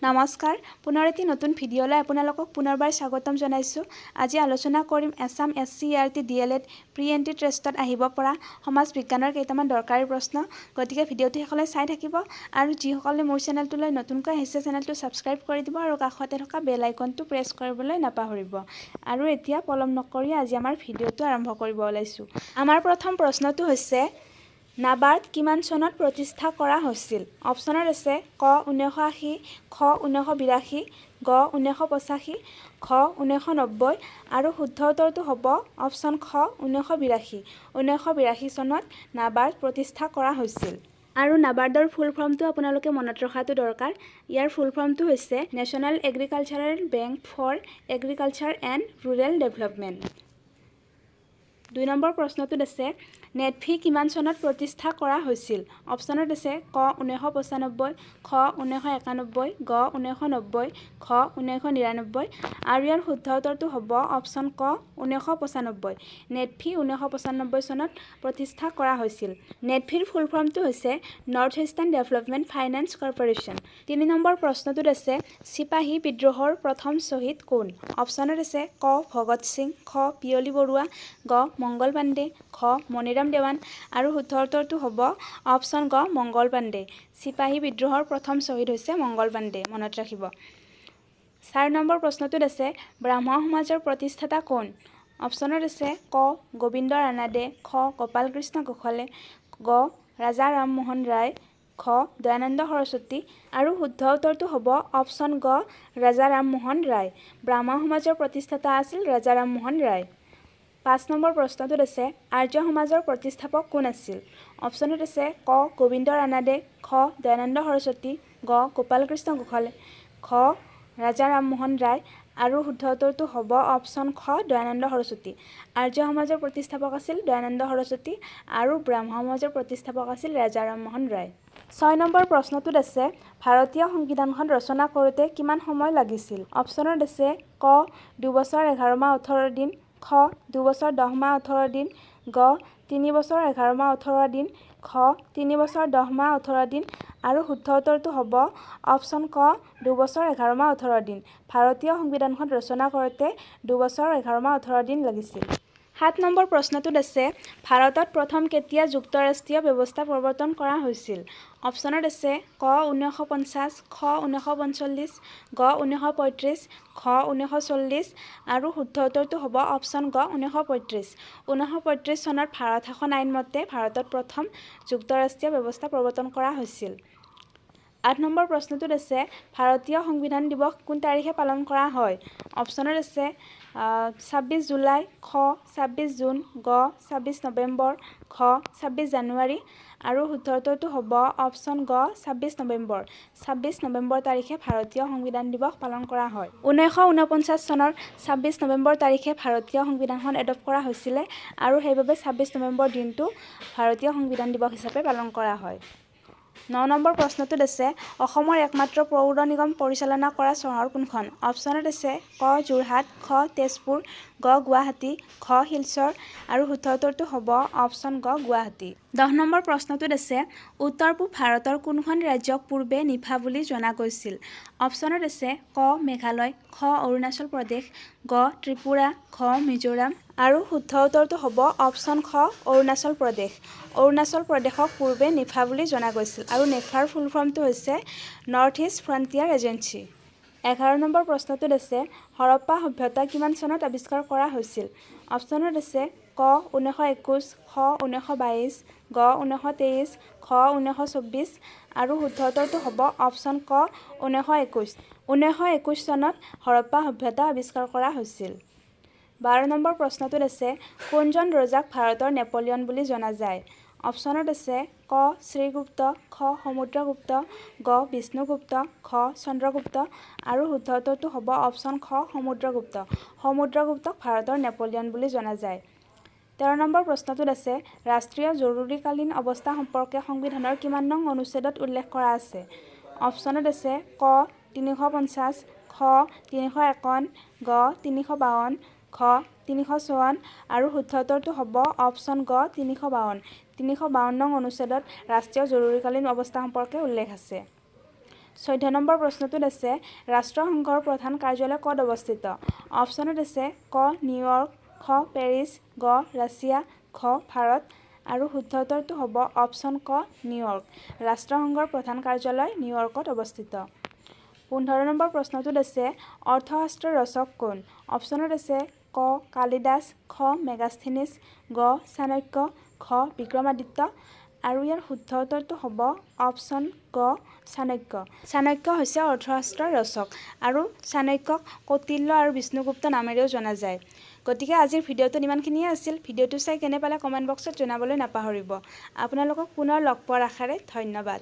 নমস্কাৰ পুনৰ এটি নতুন ভিডিঅ'লৈ আপোনালোকক পুনৰবাৰ স্বাগতম জনাইছোঁ। আজি আলোচনা কৰিম Assam SCERT DLED pre entry টেষ্টত আহিব পৰা সমাজ বিজ্ঞানৰ কেইটামান দৰকাৰী প্ৰশ্ন। গতিকে ভিডিঅ'টো শেষলৈ চাই থাকিব আৰু যিসকলে মোৰ চেনেলটোলৈ নতুনকৈ আহিছে চেনেলটো ছাবস্ক্ৰাইব কৰি দিব আৰু কাষতে থকা বেল আইকনটো প্ৰেছ কৰিবলৈ নাপাহৰিব। আৰু এতিয়া পলম নকৰি আজি আমাৰ ভিডিঅ'টো আৰম্ভ কৰিব ওলাইছোঁ। আমাৰ প্ৰথম প্ৰশ্নটো হৈছে নাবাৰ্ড কিমান চনত প্ৰতিষ্ঠা কৰা হৈছিল? অপশ্যনত আছে ক 1980, খ 1982, গ 1985, খ 1990 আৰু শুদ্ধ উত্তৰটো হ'ব অপশ্যন খ 1982। 1982 চনত নাবাৰ্ড প্ৰতিষ্ঠা কৰা হৈছিল। আৰু নাবাৰ্ডৰ ফুল ফৰ্মটো আপোনালোকে মনত ৰখাটো দৰকাৰ। ইয়াৰ ফুল ফৰ্মটো হৈছে national agricultural bank for agriculture and rural development. 2 number প্ৰশ্নটোত আছে নেটভি কিমান চনত প্ৰতিষ্ঠা কৰা হৈছিল? অপশ্যনত আছে ক 1995, খ 1991, গ 1990, খ 1999 আৰু ইয়াৰ শুদ্ধ উত্তৰটো হ'ব অপশ্যন ক 1995। নেটভি 1995 চনত প্ৰতিষ্ঠা কৰা হৈছিল। নেটভিৰ ফুল ফৰ্মটো হৈছে north eastern development finance corporation. 3 number প্ৰশ্নটোত আছে চিপাহী বিদ্ৰোহৰ প্ৰথম শ্বহীদ কোন? অপশ্যনত আছে ক ভগত সিং, খ পিয়লি বৰুৱা, গ মংগল পাণ্ডে, খ মণিৰাম দেৱান আৰু শুদ্ধ উত্তৰটো হ'ব অপশ্যন গ মংগল পাণ্ডে। চিপাহী বিদ্ৰোহৰ প্ৰথম শ্বহীদ হৈছে মংগল পাণ্ডে, মনত ৰাখিব। 4 নম্বৰ প্ৰশ্নটোত আছে ব্ৰাহ্ম সমাজৰ প্ৰতিষ্ঠাতা কোন? অপশ্যনত আছে ক গোবিন্দ ৰানাডে, খ গোপাল কৃষ্ণ গোখলে, গ ৰাজা ৰামমোহন ৰায়, খ দয়ানন্দ সৰস্বতী আৰু শুদ্ধ উত্তৰটো হ'ব অপশ্যন গ ৰাজা ৰামমোহন ৰায়। ব্ৰাহ্ম সমাজৰ প্ৰতিষ্ঠাতা আছিল ৰাজা ৰামমোহন ৰায়। 5 নম্বৰ প্ৰশ্নটোত আছে আৰ্য সমাজৰ প্ৰতিষ্ঠাপক কোন আছিল? অপশ্যনত আছে ক গোবিন্দ ৰানাডে, খ দয়ানন্দ সৰস্বতী, গ গোপাল কৃষ্ণ গোখলে, খ ৰাজা ৰামমোহন ৰায় আৰু শুদ্ধ উত্তৰটো হ'ব অপশ্যন খ দয়ানন্দ সৰস্বতী। আৰ্য সমাজৰ প্ৰতিষ্ঠাপক আছিল দয়ানন্দ সৰস্বতী আৰু ব্ৰাহ্ম সমাজৰ প্ৰতিষ্ঠাপক আছিল ৰাজা ৰামমোহন ৰায়। 6 নম্বৰ প্ৰশ্নটোত আছে ভাৰতীয় সংবিধানখন ৰচনা কৰোঁতে কিমান সময় লাগিছিল? অপশ্যনত আছে ক 2 বছৰ 11 মাহ 18 দিন, খ 2 বছৰ 10 মাহ 18 দিন, গ 3 বছৰ 11 মাহ 18 দিন, খ 3 বছৰ 10 মাহ 18 দিন আৰু শুদ্ধ উত্তৰটো হ'ব অপশ্যন ক 2 বছৰ 11 মাহ 18 দিন। ভাৰতীয় সংবিধানখন ৰচনা কৰোঁতে 2 বছৰ 11 মাহ 18 দিন লাগিছিল। 7 নম্বৰ প্ৰশ্নটোত আছে ভাৰতত প্ৰথম কেতিয়া যুক্তৰাষ্ট্ৰীয় ব্যৱস্থা প্ৰৱৰ্তন কৰা হৈছিল? অপশ্যনত আছে ক 1950, খ 1945, গ 1935, খ 1940 আৰু শুদ্ধ উত্তৰটো হ'ব অপশ্যন গ 1935। 1935 চনত ভাৰত শাসন আইন মতে ভাৰতত প্ৰথম যুক্তৰাষ্ট্ৰীয় ব্যৱস্থা প্ৰৱৰ্তন কৰা হৈছিল। 8 নম্বৰ প্ৰশ্নটোত আছে ভাৰতীয় সংবিধান দিৱস কোন তাৰিখে পালন কৰা হয়? অপশ্যনত আছে 26 জুলাই, খ 26 জুন, গ 26 নৱেম্বৰ, খ 26 জানুৱাৰী আৰু শুদ্ধ উত্তৰটো হ'ব অপশ্যন গ 26 নৱেম্বৰ। 26 নৱেম্বৰ তাৰিখে ভাৰতীয় সংবিধান দিৱস পালন কৰা হয়। 1949 চনৰ 26 নৱেম্বৰ তাৰিখে ভাৰতীয় সংবিধানখন এডপ্ট কৰা হৈছিলে আৰু সেইবাবে 26 নৱেম্বৰ দিনটো ভাৰতীয় সংবিধান দিৱস হিচাপে পালন কৰা হয়। 9 নম্বৰ প্ৰশ্নটোত আছে অসমৰ একমাত্ৰ পৌৰ নিগম পৰিচালনা কৰা চহৰ কোনখন? অপশ্যনত আছে ক যোৰহাট, খ তেজপুৰ, গ গুৱাহাটী, খ শিলচৰ আৰু শুদ্ধ উত্তৰটো হ'ব অপশ্যন গ গুৱাহাটী। 10 নম্বৰ প্ৰশ্নটোত আছে উত্তৰ পূব ভাৰতৰ কোনখন ৰাজ্যক পূৰ্বে নিভা বুলি জনা গৈছিল? অপশ্যনত আছে ক মেঘালয়, খ অৰুণাচল প্ৰদেশ, গ ত্ৰিপুৰা, খ মিজোৰাম আৰু শুদ্ধ উত্তৰটো হ'ব অপশ্যন খ অৰুণাচল প্ৰদেশ। অৰুণাচল প্ৰদেশক পূৰ্বে নিভা বুলি জনা গৈছিল আৰু নেফাৰ ফুল ফৰ্মটো হৈছে north east frontier agency. 11 number প্ৰশ্নটোত আছে হৰপ্পা সভ্যতা কিমান চনত আৱিষ্কাৰ কৰা হৈছিল? অপশ্যনত আছে ক 1921, খ 1922, গ 1923, খ 1924 আৰু শুদ্ধ উত্তৰটো হ'ব অপশ্যন ক 1921। 1921 চনত হৰপ্পা সভ্যতা আৱিষ্কাৰ কৰা হৈছিল। 12 নম্বৰ প্ৰশ্নটোত আছে কোনজন ৰজাক ভাৰতৰ নেপোলিয়ন বুলি জনা যায়? অপশ্যনত আছে ক শ্ৰীগুপ্ত, খ সমুদ্ৰগুপ্ত, গ বিষ্ণুগুপ্ত, খ চন্দ্ৰগুপ্ত আৰু শুদ্ধ উত্তৰটো হ'ব অপশ্যন খ সমুদ্ৰগুপ্ত। সমুদ্ৰগুপ্তক ভাৰতৰ নেপোলিয়ন বুলি জনা যায়। 13 নম্বৰ প্ৰশ্নটোত আছে ৰাষ্ট্ৰীয় জৰুৰীকালীন অৱস্থা সম্পৰ্কে সংবিধানৰ কিমান নং অনুচ্ছেদত উল্লেখ কৰা আছে? অপশ্যনত আছে ক 350, খ 351, গ 352, খ 354 আৰু শুদ্ধ উত্তৰটো হ'ব অপশ্যন গ 352। 352 নং অনুচ্ছেদত ৰাষ্ট্ৰীয় জৰুৰীকালীন অৱস্থা সম্পৰ্কে উল্লেখ আছে। 14 নম্বৰ প্ৰশ্নটোত আছে ৰাষ্ট্ৰসংঘৰ প্ৰধান কাৰ্যালয় ক'ত অৱস্থিত? অপশ্যনত আছে ক নিউয়ৰ্ক, খ পেৰিছ, গ ৰাছিয়া, ঘ ভাৰত আৰু শুদ্ধ উত্তৰটো হ'ব অপশ্যন ক নিউয়ৰ্ক। ৰাষ্ট্ৰসংঘৰ প্ৰধান কাৰ্যালয় নিউয়ৰ্কত অৱস্থিত। 15 নম্বৰ প্ৰশ্নটোত আছে অৰ্থশাস্ত্ৰৰ ৰচক কোন? অপশ্যনত আছে ক কালিদাস, খ মেগাস্থেনিছ, গ চাণক্য, ঘ বিক্ৰমাদিত্য আৰু ইয়াৰ শুদ্ধ উত্তৰটো হ'ব অপশ্যন গ চাণক্য। চাণক্য হৈছে অৰ্থশাস্ত্ৰৰ ৰচক আৰু চাণক্যক কৌটিল্য আৰু বিষ্ণুগুপ্ত নামেৰেও জনা যায়। গতিকে আজিৰ ভিডিঅ'টোত ইমানখিনিয়ে আছিল। ভিডিঅ'টো চাই কেনে পালে কমেণ্ট বক্সত জনাবলৈ নাপাহৰিব। আপোনালোকক পুনৰ লগ পোৱাৰ আশাৰে ধন্যবাদ।